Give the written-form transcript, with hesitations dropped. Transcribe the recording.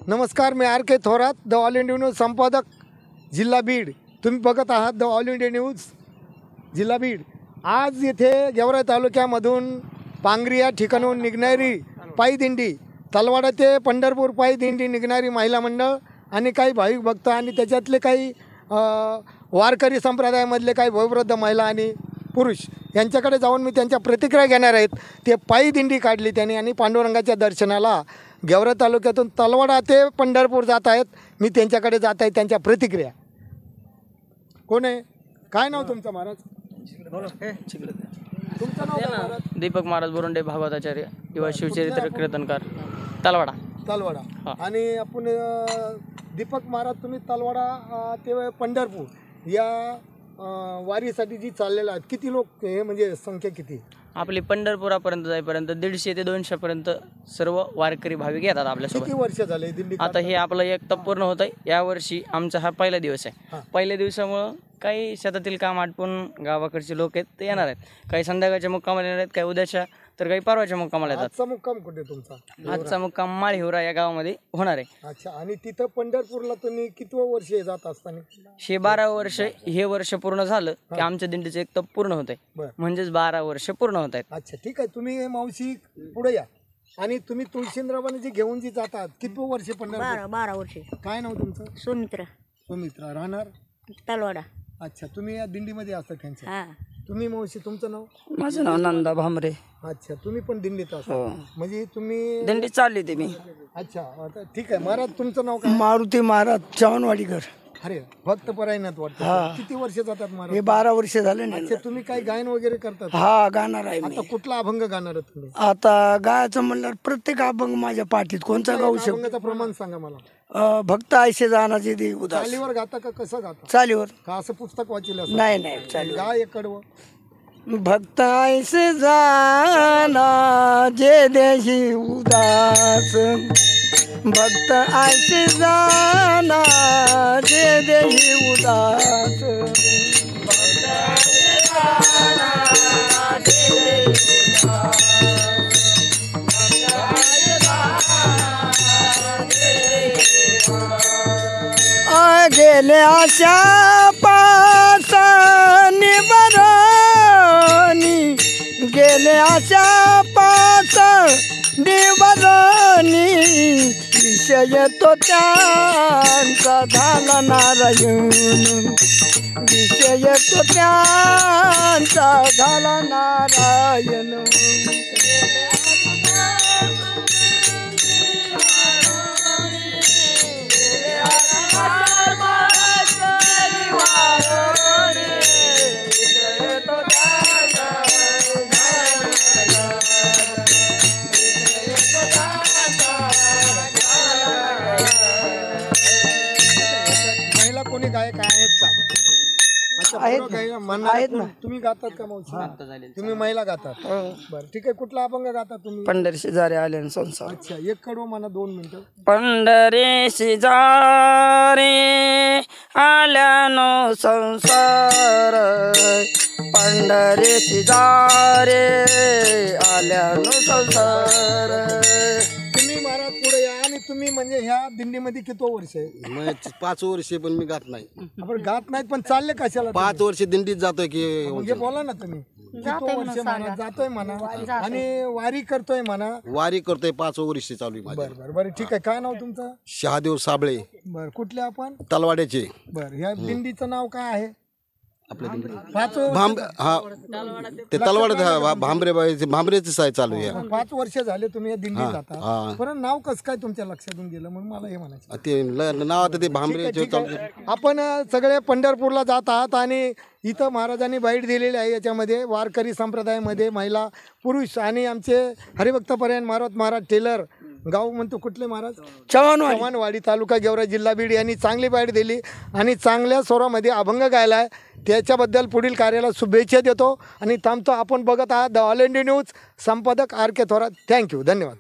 नमस्कार, मी R K Thorat, the All India News संपादक, जिल्हा बीड. तुम्ही बघत आहात द ऑल इंडिया न्यूज जिल्हा बीड. आज येथे गेवराई तालुक्यामधून पांगरी या ठिकाणून निघणारी पायी दिंडी, तलवाडा ते पंढरपूर पायी दिंडी निघणारी महिला मंडळ आणि काही भाविक भक्त आणि त्याच्यातले काही वारकरी संप्रदायामधले काही वयोवृद्ध महिला आणि पुरुष यांच्याकडे जाऊन मी त्यांच्या प्रतिक्रिया घेणार आहेत. ते पायी दिंडी काढली त्यांनी आणि पांडुरंगाच्या दर्शनाला गेवराई तालुक्यातून तलवाडा ते पंढरपूर जात आहेत. मी त्यांच्याकडे जात आहे. त्यांच्या प्रतिक्रिया. कोण आहे? काय नाव तुमचं महाराज? तुमचं नाव काय महाराज? दीपक महाराज बोरुंडे, भागवताचार्य, युवा शिवचरित्र कीर्तनकार, तलवाडा. तलवाडा. आणि आपण दीपक महाराज, तुम्ही तलवाडा ते पंढरपूर या वारीसाठी जी चाललेला आहेत, किती लोक हे, म्हणजे संख्या किती? आपली पंढरपुरापर्यंत जाईपर्यंत 150 ते 200 पर्यंत सर्व वारकरी भाविक येतात आपल्यासोबत. किती वर्ष झाले दिंडी? आता हे आपलं एक टप्प पूर्ण होत आहे. यावर्षी आमचा हा पहिला दिवस आहे. पहिल्या दिवसामुळं काही शेतातील काम आटपून गावाकडचे लोक आहेत ते येणार आहेत. काही संध्याकाळच्या मुक्कामाला येणार आहेत, काही उद्याच्या, तर काही परवाच्या मुक्कामाला येतात. आजचा मुक्काम कुठे तुमचा? आजचा मुक्काम माळहिवरा या गावामध्ये होणार आहे. अच्छा. आणि तिथं पंढरपूरला तुम्ही किती वर्ष जात असताना? हे 12 वर्ष, हे वर्ष पूर्ण झालं की आमच्या दिंडीचं एक टप्प पूर्ण होत आहे. म्हणजेच 12 वर्ष पूर्ण होत आहेत. अच्छा, ठीक आहे. तुम्ही मावशी पुढे या. आणि तुम्ही तुळशींद्राबाने जे घेऊन जी जातात, किती वर्ष पंढरपूर? 12 वर्षे. काय नाव तुमचं? सुमित्रा. राहणार तलवाडा. अच्छा. तुम्ही या दिंडीमध्ये असता त्यांच्या? हा. तुम्ही मावशी, तुमचं नाव? माझं नाव नंदा भामरे. अच्छा. तुम्ही पण दिंडीत असता? म्हणजे तुम्ही दिंडी चालली ते मी. अच्छा. आता ठीक आहे. महाराज, तुमचं नाव काय? मारुती महाराज, चव्हाणवाडीकर. अरे, भक्त परायणात वाटतं. किती वर्ष जातात महाराज? हे 12 वर्ष झाले ना. अच्छा. तुम्ही काही गायन वगैरे करतात? हा, गाणार आहे मी. आता कुठला अभंग गाणार आहे तुम्ही? आता गायचं म्हणल्यावर प्रत्येक अभंग माझ्या पाठीत कोणता गाऊ शकतो. अभंगाचं प्रमाण सांगा मला. भक्त आयशे जानाचे दे उदास. चालीवर गाता का कसं गाता? चालीवर. का असं पुस्तक वाचलं असं? नाही चाली. गा एक कडवं. भक्त आयशे जाना जे देही उदास, भक्त आयशे जाना जे देही उदास, भक्त आयशे जाना जे देही उदास, भक्त आयशे जाना जे देही उदास. गेले आशा पासानी बरणी, गेले आशा पास निवरणी, विषय तो त्यांचा झाला नारायण, विषय तो त्यांचा झाला नारायण. महिला कोणी गायक आहेत का? अच्छा. आहेत ना. तुम्ही गातात का मावशी? तुम्ही महिला गातात? बरं, ठीक आहे. कुठला अभंग गाता तुम्ही? पंढरीशी जारे आले संसार. अच्छा. एक कडवं म्हणा, 2 मिनिटं. पंढरीशी जारे आल्यानो संसार, पंढरीशी जारे आल्यानो संसार. तुम्ही महाराज पुढे या. आणि तुम्ही म्हणजे ह्या दिंडीमध्ये किती वर्ष आहे? 5 वर्षे, पण मी गात नाही. आपण गात नाहीत, पण चालले कशाला? 5 वर्ष दिंडीत जातोय की. म्हणजे बोला ना तुम्ही. किती वर्ष म्हणा जातोय म्हणा, आणि वारी करतोय म्हणा. वारी करतोय 5 वर्ष चालू आहे माझी. बरं, ठीक आहे. काय नाव तुमचं? शहादेव साबळे. बरं. कुठले आपण? तलवाड्याचे. बरं. ह्या दिंडीचं नाव काय आहे? आपल्या दिंडी पाच हा, ते तलवाड्यात भांबरेच आहे चालू आहे. 5 वर्ष झाले तुम्ही या दिंडीत जाता. पण नाव कसं काय तुमच्या लक्षातून गेलं म्हणून मला हे म्हणायचं. ते नाव आता ते भांबरे चालू. आपण सगळे पंढरपूरला जात आहात आणि इथं महाराजांनी बाईट दिलेली आहे. याच्यामध्ये वारकरी संप्रदायामध्ये महिला, पुरुष आणि आमचे हरिभक्तपरायण महाराज टेलर, गाव म्हणतो कुठले महाराज? चव्हाणवाडी, तालुका गेवराई, जिल्हा बीड यांनी चांगली बाईट दिली आणि चांगल्या स्वरामध्ये अभंग गायला आहे. त्याच्याबद्दल पुढील कार्याला शुभेच्छा देतो आणि थांबतो. आपण बघत आहात द ऑल इंडिया न्यूज, संपादक आर के थोरात. थँक्यू. धन्यवाद.